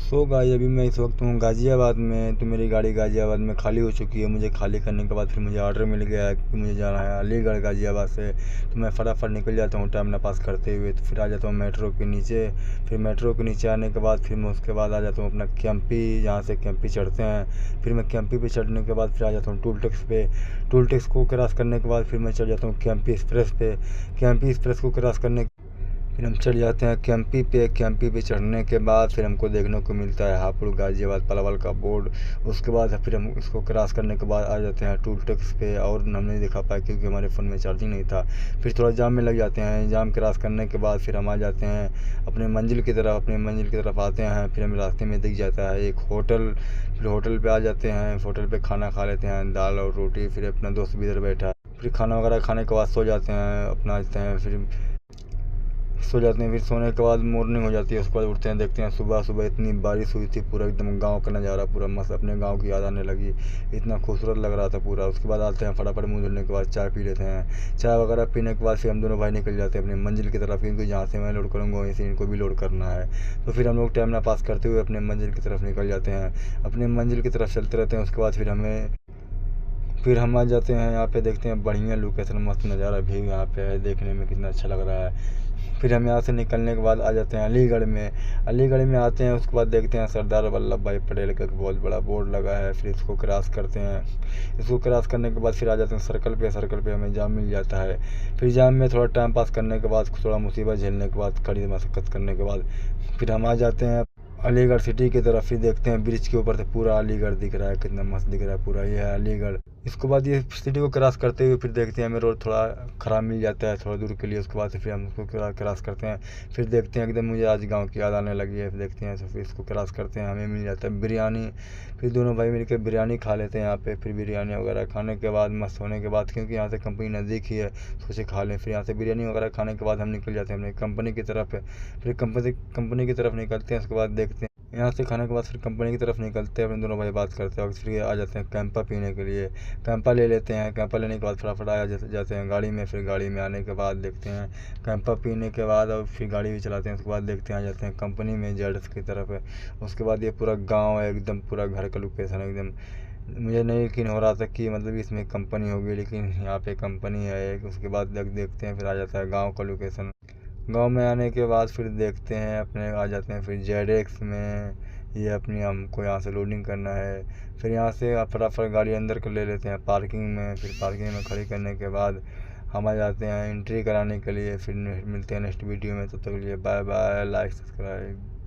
So guys अभी मैं इस वक्त हूँ गाज़ियाबाद में। तो मेरी गाड़ी गाज़ियाबाद में खाली हो चुकी है। मुझे खाली करने के बाद फिर मुझे ऑर्डर मिल गया है कि मुझे जाना है अलीगढ़ गाज़ियाबाद से। तो मैं फटाफट निकल जाता हूँ टाइम ना पास करते हुए। तो फिर आ जाता हूँ मेट्रो के नीचे। फिर मेट्रो के नीचे आने के बाद फिर मैं उसके बाद आ जाता हूँ अपना कैंपी, जहाँ से कैंपी चढ़ते हैं। फिर मैं कैंपी पे चढ़ने के बाद फिर आ जाता हूँ टोल टैक्स पे। टोल टैक्स को क्रॉस करने के बाद फिर मैं चढ़ जाता हूँ कैंपी एक्सप्रेस पे। कैंपी एक्सप्रेस को क्रॉस करने फिर हम चढ़ जाते हैं कैंपी पे। कैंपी पे चढ़ने के बाद फिर हमको देखने को मिलता है हापुड़ गाज़ियाबाद पलावल का बोर्ड। उसके बाद फिर हम इसको क्रॉस करने के बाद आ जाते हैं टोल टैक्स पे, और हम नहीं दिखा पाए क्योंकि हमारे फ़ोन में चार्जिंग नहीं था। फिर थोड़ा जाम में लग जाते हैं। जाम क्रॉस करने के बाद फिर हम आ जाते हैं अपने मंजिल की तरफ। अपने मंजिल की तरफ आते हैं। फिर हमें रास्ते में दिख जाता है एक होटल। फिर होटल पे आ जाते हैं। होटल पे खाना खा लेते हैं, दाल और रोटी। फिर अपना दोस्त भी इधर बैठा है। फिर खाना वगैरह खाने के बाद सो जाते हैं, अपना फिर सो जाते हैं। फिर सोने के बाद मॉर्निंग हो जाती है। उसके बाद उठते हैं, देखते हैं सुबह सुबह इतनी बारिश हुई थी, पूरा एकदम गांव का नज़ारा पूरा मस्त, अपने गांव की याद आने लगी। इतना खूबसूरत लग रहा था पूरा। उसके बाद आते हैं फटाफट मुँह धुलने के बाद चाय पी लेते हैं। चाय वगैरह पीने के बाद फिर हम दोनों भाई निकल जाते हैं अपनी मंजिल की तरफ, क्योंकि जहाँ से मैं लोड करूँगा वहीं से इनको भी लोड करना है। तो फिर हम लोग टाइम ना पास करते हुए अपने मंजिल की तरफ निकल जाते हैं। अपने मंजिल की तरफ चलते रहते हैं। उसके बाद फिर हम आ जाते हैं यहाँ पे, देखते हैं बढ़िया लोकेशन, मस्त नज़ारा व्यू यहाँ पे है, देखने में कितना अच्छा लग रहा है। फिर हम यहाँ से निकलने के बाद आ जाते हैं अलीगढ़ में। अलीगढ़ में आते हैं, उसके बाद देखते हैं सरदार वल्लभ भाई पटेल का बहुत बड़ा बोर्ड लगा है। फिर इसको क्रॉस करते हैं। इसको क्रॉस करने के बाद फिर आ जाते हैं सर्कल पे। सर्कल पे हमें जाम मिल जाता है। फिर जाम में थोड़ा टाइम पास करने के बाद, थोड़ा मुसीबत झेलने के बाद, कड़ी मशक्क़त करने के बाद फिर हम आ जाते हैं अलीगढ़ सिटी की तरफ। फिर देखते हैं ब्रिज के ऊपर से पूरा अलीगढ़ दिख रहा है, कितना मस्त दिख रहा है पूरा, ये है अलीगढ़। इसके बाद ये सिटी को क्रॉस करते हुए फिर देखते हैं हमें रोड थोड़ा ख़राब मिल जाता है थोड़ा दूर के लिए। उसके बाद से फिर हम उसको क्रॉस करते हैं। फिर देखते हैं एकदम मुझे आज गांव की याद आने लगी है। फिर देखते हैं, तो फिर इसको क्रॉस करते हैं, हमें मिल जाता है बिरयानी। फिर दोनों भाई मिलकर बिरयानी खा लेते हैं यहाँ पे। फिर बिरयानी वगैरह खाने के बाद, मस्त होने के बाद, क्योंकि यहाँ से कंपनी नज़दीक ही है, सोचे खा लें। फिर यहाँ से बिरयानी वगैरह खाने के बाद हम निकल जाते हैं अपनी कंपनी की तरफ। फिर कंपनी की तरफ निकलते हैं। उसके बाद देखते हैं यहाँ से खाने के बाद फिर कंपनी की तरफ निकलते हैं, अपने दोनों भाई बात करते हैं और फिर आ जाते हैं कैंपा पीने के लिए। कैंपा ले लेते हैं। कैंपा लेने के बाद फटाफट आ जाते हैं गाड़ी में। फिर गाड़ी में आने के बाद देखते हैं कैंपा पीने के बाद, और फिर गाड़ी भी चलाते हैं। उसके बाद देखते हैं आ जाते हैं कंपनी में, जेड्स की तरफ है। उसके बाद ये पूरा गाँव है एकदम, पूरा घर का लोकेशन है एकदम। मुझे नहीं यकीन हो रहा था कि मतलब इसमें कंपनी होगी, लेकिन यहाँ पे कंपनी है एक। उसके बाद देखते हैं फिर आ जाता है गाँव का लोकेशन। गांव में आने के बाद फिर देखते हैं अपने आ जाते हैं फिर जेडेक्स में। ये अपनी हमको यहाँ से लोडिंग करना है। फिर यहाँ से फटाफट गाड़ी अंदर कर ले लेते हैं पार्किंग में। फिर पार्किंग में खड़ी करने के बाद हम आ जाते हैं एंट्री कराने के लिए। फिर मिलते हैं नेक्स्ट वीडियो में, तब तक के लिए बाय बाय, लाइक सब्सक्राइब।